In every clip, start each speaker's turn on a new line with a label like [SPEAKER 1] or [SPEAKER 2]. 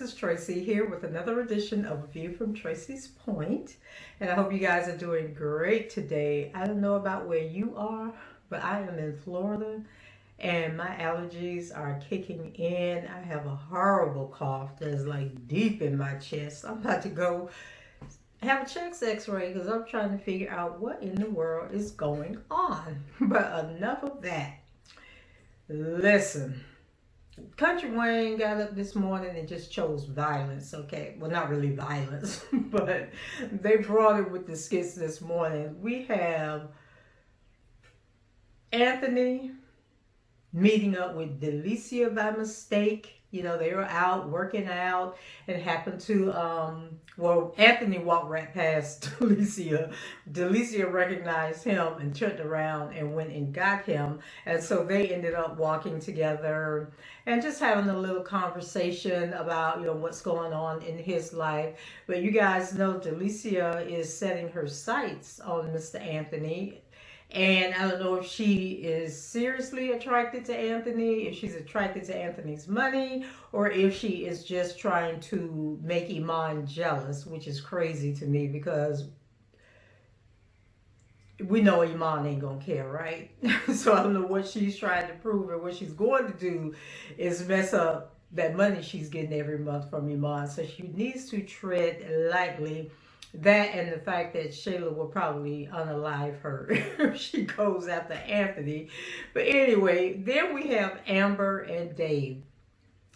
[SPEAKER 1] is Tracy here with another edition of A View from Tracy's Point. And I hope you guys are doing great today. I don't know about where you are, but I am in Florida and my allergies are kicking in. I have a horrible cough that's like deep in my chest. I'm about to go have a chest x-ray because I'm trying to figure out what in the world is going on. But enough of that. Listen. Country Wayne got up this morning and just chose violence, okay? Well, not really violence, but they brought it with the skits this morning. We have Anthony meeting up with Delicia by mistake. You know, they were out working out and happened to, well, Anthony walked right past Delicia. Delicia recognized him and turned around and went and got him. And so they ended up walking together and just having a little conversation about, you know, what's going on in his life. But you guys know Delicia is setting her sights on Mr. Anthony. And I don't know if she is seriously attracted to Anthony, if she's attracted to Anthony's money, or if she is just trying to make Iman jealous, which is crazy to me because we know Iman ain't gonna care, right? So I don't know what she's trying to prove, and what she's going to do is mess up that money she's getting every month from Iman. So she needs to tread lightly. That and the fact that Shayla will probably unalive her if she goes after Anthony. But anyway, then we have Amber and Dave.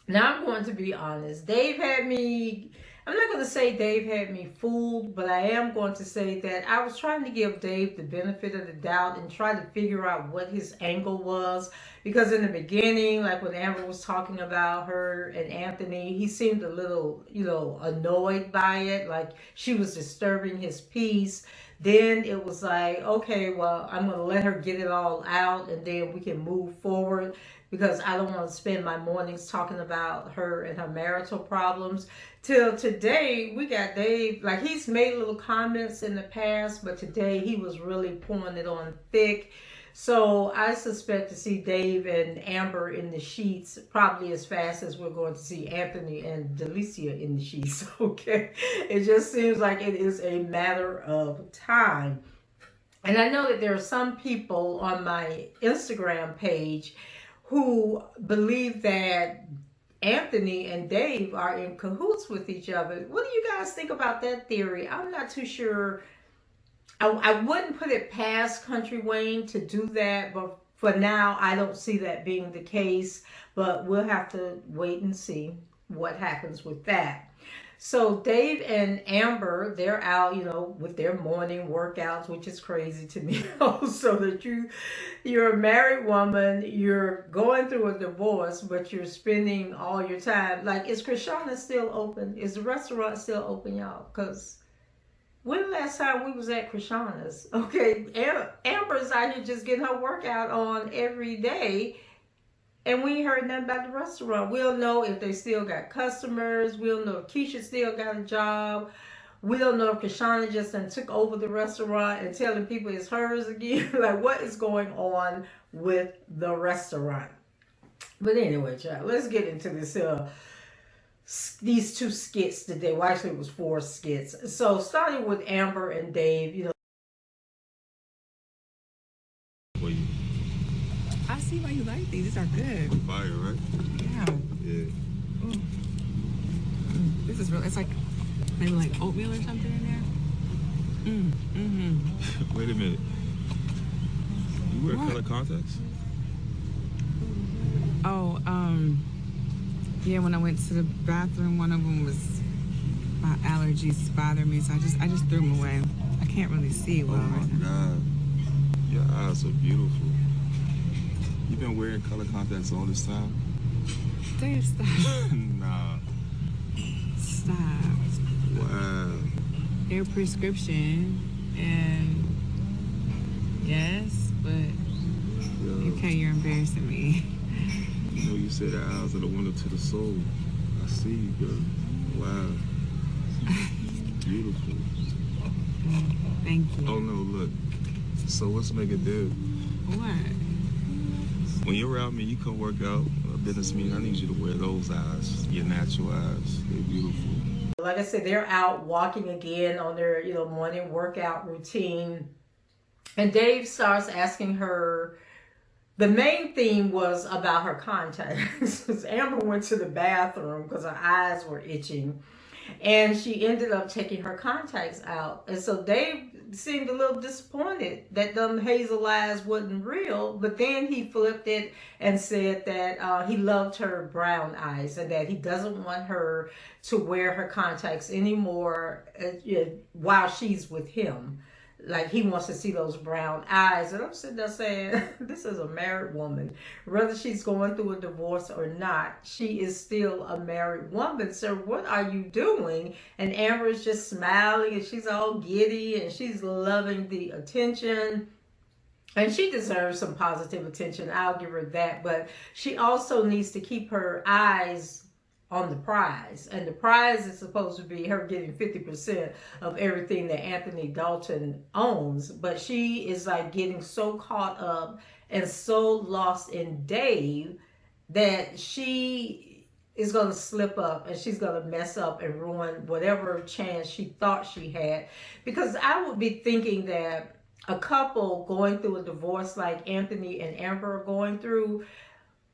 [SPEAKER 1] Now I'm going to be honest. Dave had me, I'm not going to say Dave had me fooled, but I am going to say that I was trying to give Dave the benefit of the doubt and try to figure out what his angle was. Because in the beginning, like when Amber was talking about her and Anthony, he seemed a little, you know, annoyed by it. Like she was disturbing his peace. Then it was like, okay, well, I'm going to let her get it all out and then we can move forward. Because I don't want to spend my mornings talking about her and her marital problems. Till today, we got Dave, like he's made little comments in the past, but today he was really pouring it on thick. So I suspect to see Dave and Amber in the sheets probably as fast as we're going to see Anthony and Delicia in the sheets, okay? It just seems like it is a matter of time. And I know that there are some people on my Instagram page who believe that Anthony and Dave are in cahoots with each other. What do you guys think about that theory? I'm not too sure. I wouldn't put it past Country Wayne to do that, but for now, I don't see that being the case. But we'll have to wait and see what happens with that. So Dave and Amber, they're out, you know, with their morning workouts, which is crazy to me also that you're a married woman, you're going through a divorce, but you're spending all your time. Like, is Krishana still open? Is the restaurant still open, y'all? Because when the last time we was at Krishana's? Okay, Amber's out here just getting her workout on every day. And we ain't heard nothing about the restaurant. We don't know if they still got customers. We don't know if Keisha still got a job. We don't know if Krishana just took over the restaurant and telling people it's hers again. Like, what is going on with the restaurant? But anyway, child, let's get into this. These two skits today. Well, actually, it was 4 skits. So starting with Amber and Dave, you know.
[SPEAKER 2] I see why you like these. These are good.
[SPEAKER 3] Fire, right?
[SPEAKER 2] Yeah.
[SPEAKER 3] Yeah.
[SPEAKER 2] Ooh. This is real. It's like maybe like oatmeal or something in there.
[SPEAKER 3] Wait a minute. You wear
[SPEAKER 2] What?
[SPEAKER 3] color contacts?
[SPEAKER 2] Oh, yeah. When I went to the bathroom, one of them was my allergies bothering me, so I just threw them away. I can't really see well.
[SPEAKER 3] Oh my God. Your eyes are beautiful. You've been wearing color contacts all this time?
[SPEAKER 2] Dave, stop.
[SPEAKER 3] Nah.
[SPEAKER 2] Stop.
[SPEAKER 3] Wow.
[SPEAKER 2] They're prescription, and yes, but
[SPEAKER 3] Yo,
[SPEAKER 2] okay, you're embarrassing me.
[SPEAKER 3] you know you said the eyes are the window to the soul. I see you, girl. Wow. Beautiful.
[SPEAKER 2] Thank you.
[SPEAKER 3] Oh no, look. So let's make a deal.
[SPEAKER 2] What?
[SPEAKER 3] When you're around me, you come work out. a business meeting, I need you to wear those eyes, your natural eyes. They're beautiful.
[SPEAKER 1] Like I said, they're out walking again on their, morning workout routine. And Dave starts asking her, the main theme was about her contacts. Amber went to the bathroom because her eyes were itching. And she ended up taking her contacts out. And so Dave seemed a little disappointed that them hazel eyes wasn't real. But then he flipped it and said that he loved her brown eyes and that he doesn't want her to wear her contacts anymore while she's with him. Like, he wants to see those brown eyes. And I'm sitting there saying, this is a married woman. Whether she's going through a divorce or not, she is still a married woman. So what are you doing? And Amber is just smiling and she's all giddy and she's loving the attention. And she deserves some positive attention. I'll give her that. But she also needs to keep her eyes on the prize, and the prize is supposed to be her getting 50% of everything that Anthony Dalton owns. But she is like getting so caught up and so lost in Dave that she is going to slip up and she's going to mess up and ruin whatever chance she thought she had. Because I would be thinking that a couple going through a divorce like Anthony and Amber are going through,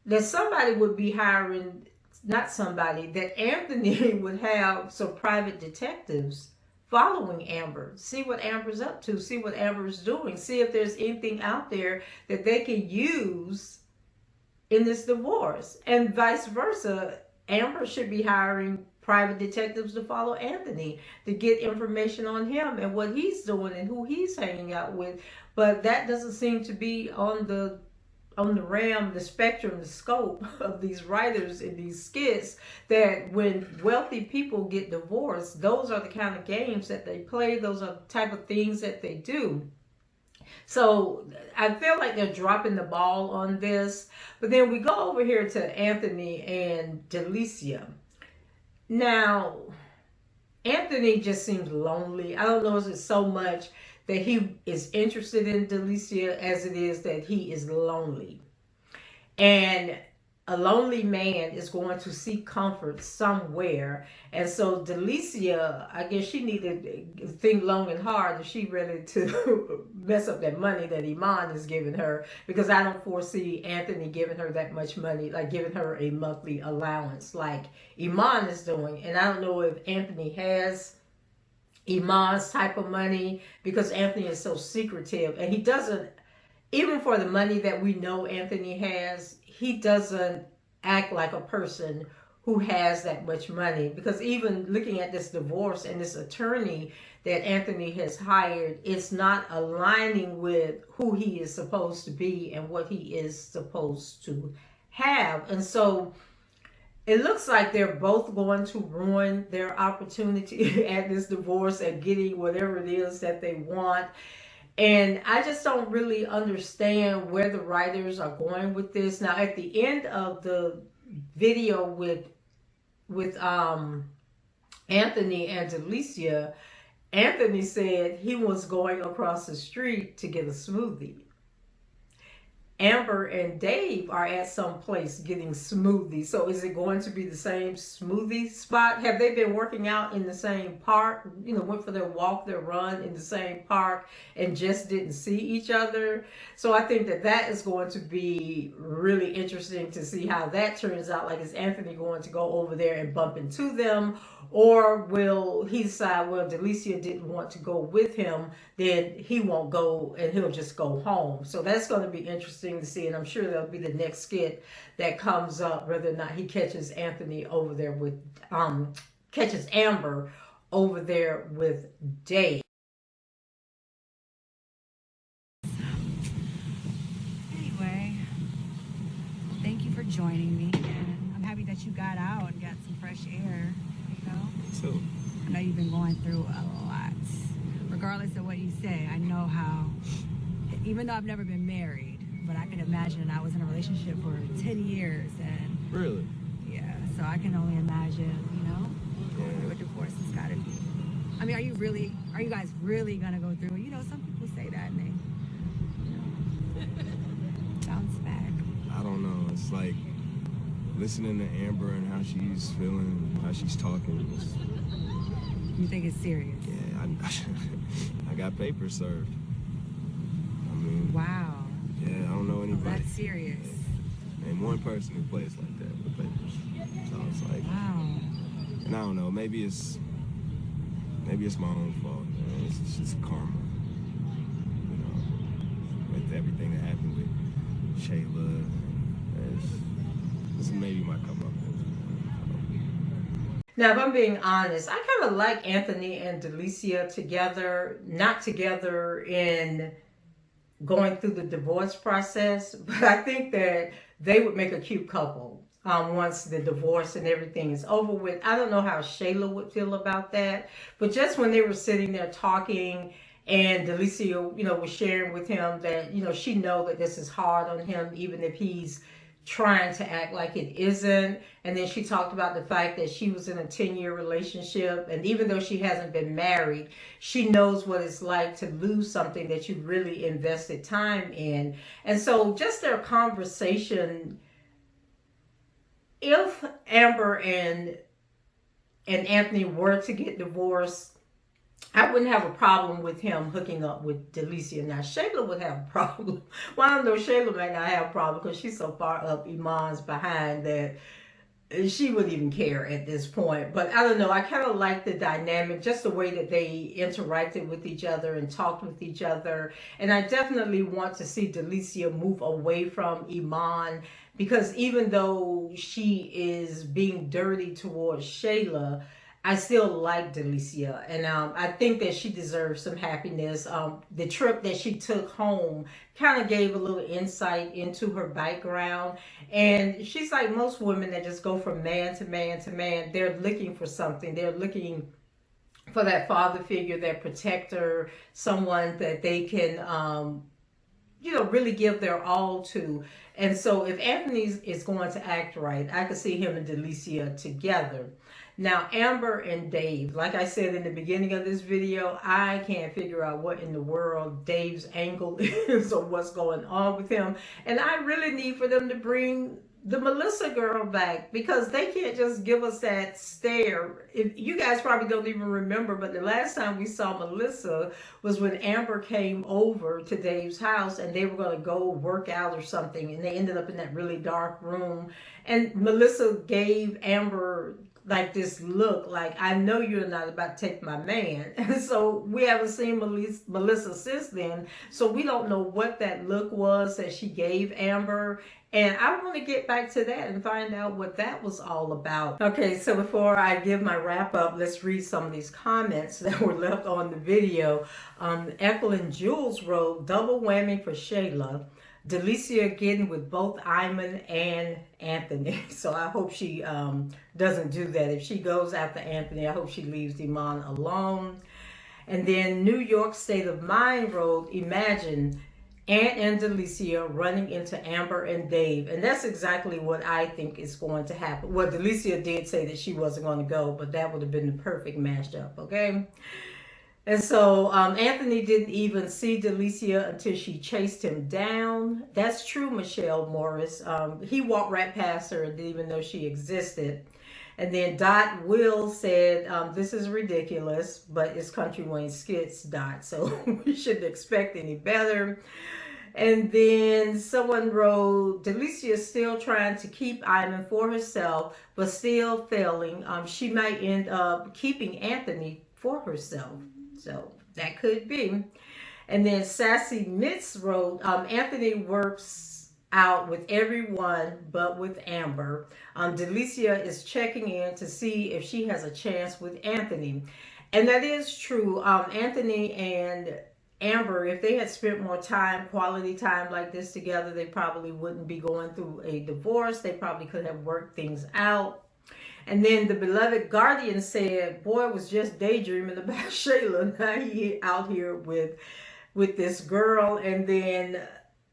[SPEAKER 1] that somebody would be hiring, not somebody, that Anthony would have some private detectives following Amber, see what Amber's up to, see what Amber's doing, see if there's anything out there that they can use in this divorce. And vice versa, Amber should be hiring private detectives to follow Anthony to get information on him and what he's doing and who he's hanging out with. But that doesn't seem to be on the realm, the spectrum, the scope of these writers in these skits, that when wealthy people get divorced, those are the kind of games that they play. Those are the type of things that they do. So I feel like they're dropping the ball on this. But then we go over here to Anthony and Delicia. Now, Anthony just seems lonely. I don't know if it's so much that he is interested in Delicia as it is that he is lonely. And a lonely man is going to seek comfort somewhere. And so Delicia, I guess she needed to think long and hard if she's ready to mess up that money that Iman is giving her, because I don't foresee Anthony giving her that much money, like giving her a monthly allowance like Iman is doing. And I don't know if Anthony has Iman's type of money, because Anthony is so secretive, and he doesn't, even for the money that we know Anthony has, he doesn't act like a person who has that much money. Because even looking at this divorce and this attorney that Anthony has hired, it's not aligning with who he is supposed to be and what he is supposed to have. And so it looks like they're both going to ruin their opportunity at this divorce and getting whatever it is that they want. And I just don't really understand where the writers are going with this. Now, at the end of the video with Anthony and Delicia, Anthony said he was going across the street to get a smoothie. Amber and Dave are at some place getting smoothies. So is it going to be the same smoothie spot? Have they been working out in the same park? Went for their walk, their run in the same park and just didn't see each other? So I think that is going to be really interesting to see how that turns out. Like, is Anthony going to go over there and bump into them? Or will he decide, well, Delicia didn't want to go with him, then he won't go and he'll just go home. So that's going to be interesting to see. And I'm sure that'll be the next skit that comes up, whether or not he catches Anthony over there with, catches Amber over there with Dave.
[SPEAKER 4] Anyway, thank you for joining me. And I'm happy that you got out and got some fresh air.
[SPEAKER 3] So,
[SPEAKER 4] I know you've been going through a lot. Regardless of what you say, I know how, even though I've never been married, but I can imagine I was in a relationship for 10 years. And
[SPEAKER 3] really?
[SPEAKER 4] Yeah, so I can only imagine, going through a divorce has got to be. I mean, are you guys really going to go through it? Some people say that and they bounce back.
[SPEAKER 3] I don't know. It's like, listening to Amber and how she's feeling, how she's talking.
[SPEAKER 4] You think it's serious?
[SPEAKER 3] Yeah, I got papers served. I mean,
[SPEAKER 4] Wow.
[SPEAKER 3] yeah, I don't know anybody.
[SPEAKER 4] That's serious.
[SPEAKER 3] And one person who plays like that with papers. So it's like,
[SPEAKER 4] Wow.
[SPEAKER 3] and I don't know, maybe it's my own fault, man. It's just karma, you know, with everything that happened with Shayla. This is maybe my come up.
[SPEAKER 1] Now, if I'm being honest, I kind of like Anthony and Delicia together, not together in going through the divorce process, but I think that they would make a cute couple once the divorce and everything is over with. I don't know how Shayla would feel about that, but just when they were sitting there talking and Delicia, was sharing with him that, she know that this is hard on him, even if he's trying to act like it isn't. And then she talked about the fact that she was in a 10-year relationship, and even though she hasn't been married, she knows what it's like to lose something that you really invested time in. And so just their conversation, if Amber and Anthony were to get divorced, I wouldn't have a problem with him hooking up with Delicia. Now, Shayla would have a problem. Well, I don't know, Shayla might not have a problem because she's so far up Iman's behind that she wouldn't even care at this point. But I don't know, I kind of like the dynamic, just the way that they interacted with each other and talked with each other. And I definitely want to see Delicia move away from Iman, because even though she is being dirty towards Shayla, I still like Delicia, and I think that she deserves some happiness. The trip that she took home kind of gave a little insight into her background, and she's like most women that just go from man to man to man. They're looking for something. They're looking for that father figure, that protector, someone that they can, really give their all to. And so if Anthony is going to act right, I could see him and Delicia together. Now, Amber and Dave, like I said in the beginning of this video, I can't figure out what in the world Dave's angle is or what's going on with him. And I really need for them to bring the Melissa girl back, because they can't just give us that stare. If you guys probably don't even remember, but the last time we saw Melissa was when Amber came over to Dave's house and they were going to go work out or something, and they ended up in that really dark room, and Melissa gave Amber like this look like, I know you're not about to take my man. And so we haven't seen Melissa since then, so we don't know what that look was that she gave Amber. And I want to get back to that and find out what that was all about. Okay, so before I give my wrap up, let's read some of these comments that were left on the video. Evelyn Jules wrote, double whammy for Shayla. Delicia getting with both Iman and Anthony. So I hope she doesn't do that. If she goes after Anthony, I hope she leaves Iman alone. And then New York State of Mind wrote, imagine Aunt and Delicia running into Amber and Dave. And that's exactly what I think is going to happen. Well, Delicia did say that she wasn't going to go, but that would have been the perfect mashup, okay? And so Anthony didn't even see Delicia until she chased him down. That's true, Michelle Morris. He walked right past her and didn't even know she existed. And then Dot Will said, this is ridiculous, but it's Country Wayne skits, Dot. So we shouldn't expect any better. And then someone wrote, Delicia is still trying to keep Iman for herself, but still failing. She might end up keeping Anthony for herself. So that could be. And then Sassy Mitz wrote, Anthony works out with everyone but with Amber. Delicia is checking in to see if she has a chance with Anthony. And that is true. Anthony and Amber, if they had spent more time, quality time like this together, they probably wouldn't be going through a divorce. They probably could have worked things out. And then the beloved Guardian said, boy was just daydreaming about Shayla. Now he out here with this girl. And then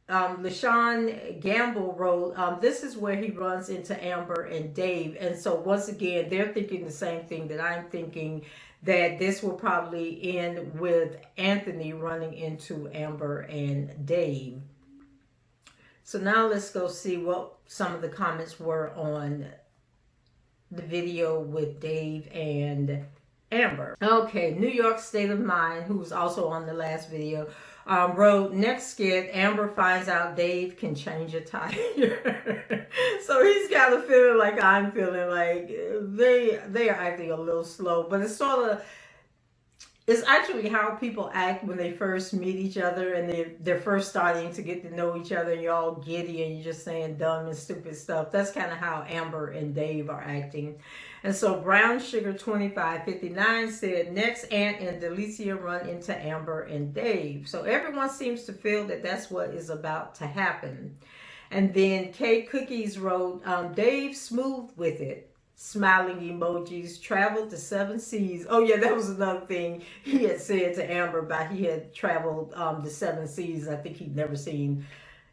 [SPEAKER 1] LaShawn Gamble wrote, this is where he runs into Amber and Dave. And so once again, they're thinking the same thing that I'm thinking, that this will probably end with Anthony running into Amber and Dave. So now let's go see what some of the comments were on the video with Dave and Amber. Okay, New York State of Mind, who was also on the last video, wrote, next skit, Amber finds out Dave can change a tire. So he's got a feeling like I'm feeling, like they are acting a little slow, but it's sort of, it's actually how people act when they first meet each other and they're first starting to get to know each other, and you're all giddy and you're just saying dumb and stupid stuff. That's kind of how Amber and Dave are acting. And so Brown Sugar 2559 said, next, Ant and Delicia run into Amber and Dave. So everyone seems to feel that that's what is about to happen. And then K Cookies wrote, Dave smooth with it. Smiling emojis, traveled to 7 seas. Oh yeah, that was another thing he had said to Amber about he had traveled the 7 seas. I think he'd never seen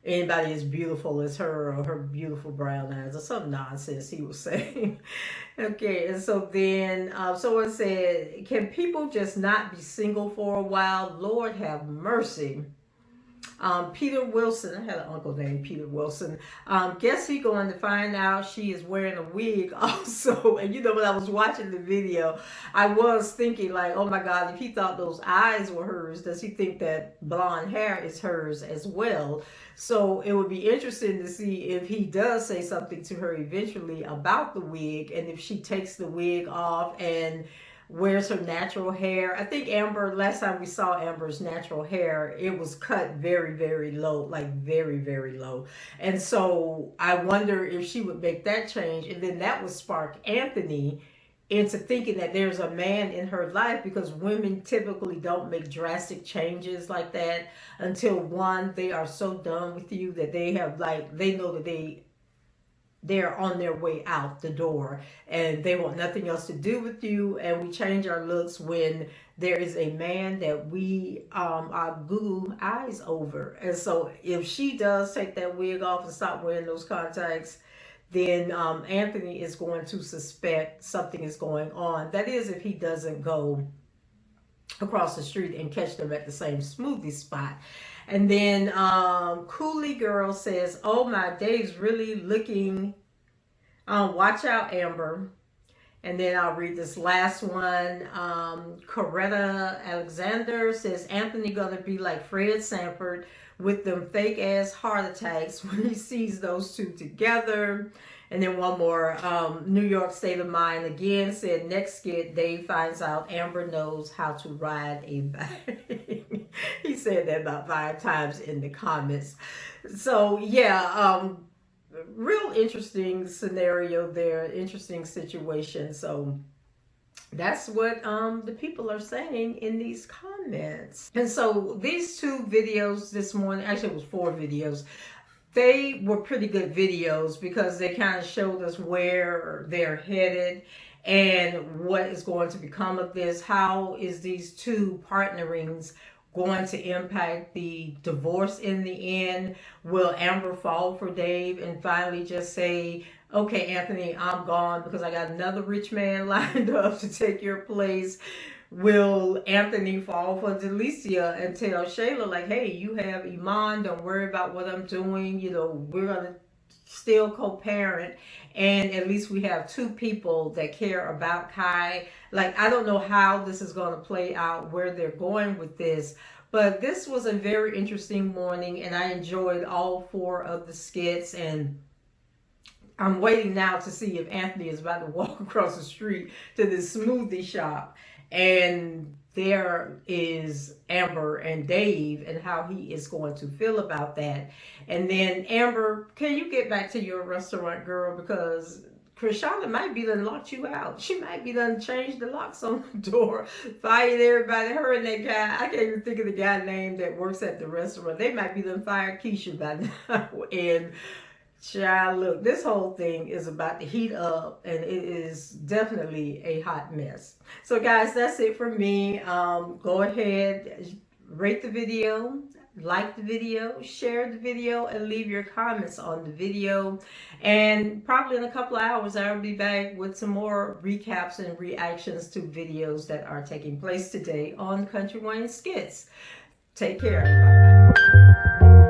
[SPEAKER 1] anybody as beautiful as her, or her beautiful brown eyes, or some nonsense he was saying. Okay, and so then someone said, can people just not be single for a while? Lord have mercy. Peter Wilson, I had an uncle named Peter Wilson. Guess he going to find out she is wearing a wig also. And you know, when I was watching the video, I was thinking like, oh my God, if he thought those eyes were hers, does he think that blonde hair is hers as well? So it would be interesting to see if he does say something to her eventually about the wig, and if she takes the wig off and wears her natural hair. I think Amber, last time we saw Amber's natural hair, it was cut very, very low, like very, very low. And so I wonder if she would make that change, and then that would spark Anthony into thinking that there's a man in her life, because women typically don't make drastic changes like that until, one, they are so done with you that they have, like, they know that they're on their way out the door and they want nothing else to do with you. And we change our looks when there is a man that we are goo eyes over. And so if she does take that wig off and stop wearing those contacts, then Anthony is going to suspect something is going on. That is, if he doesn't go across the street and catch them at the same smoothie spot. And then Cooley Girl says, oh my, Dave's really looking, watch out, Amber. And then I'll read this last one. Coretta Alexander says, Anthony gonna be like Fred Sanford with them fake ass heart attacks when he sees those two together. And then one more, New York State of Mind again said, next skit, Dave finds out Amber knows how to ride a bike. He said that about 5 times in the comments. So yeah, real interesting scenario there, interesting situation. So that's what the people are saying in these comments. And so these 2 videos this morning, actually it was 4 videos, they were pretty good videos because they kind of showed us where they're headed and what is going to become of this. How is these 2 partnerings going to impact the divorce in the end? Will Amber fall for Dave and finally just say, okay, Anthony, I'm gone because I got another rich man lined up to take your place? Will Anthony fall for Delicia and tell Shayla, like, hey, you have Iman, don't worry about what I'm doing, you know, we're going to still co-parent, and at least we have 2 people that care about Kai. Like, I don't know how this is going to play out, where they're going with this, but this was a very interesting morning, and I enjoyed all 4 of the skits, and I'm waiting now to see if Anthony is about to walk across the street to this smoothie shop and there is Amber and Dave, and how he is going to feel about that. And then, Amber, can you get back to your restaurant, girl? Because Krishana might be done locked you out. She might be done changed the locks on the door, fired everybody. Her and that guy, I can't even think of the guy name that works at the restaurant. They might be done fired Keisha by now. And child, look, this whole thing is about to heat up, and it is definitely a hot mess. So guys, that's it for me. Go ahead, rate the video, like the video, share the video, and leave your comments on the video. And probably in a couple of hours, I'll be back with some more recaps and reactions to videos that are taking place today on Country Wayne Skits. Take care. Bye-bye.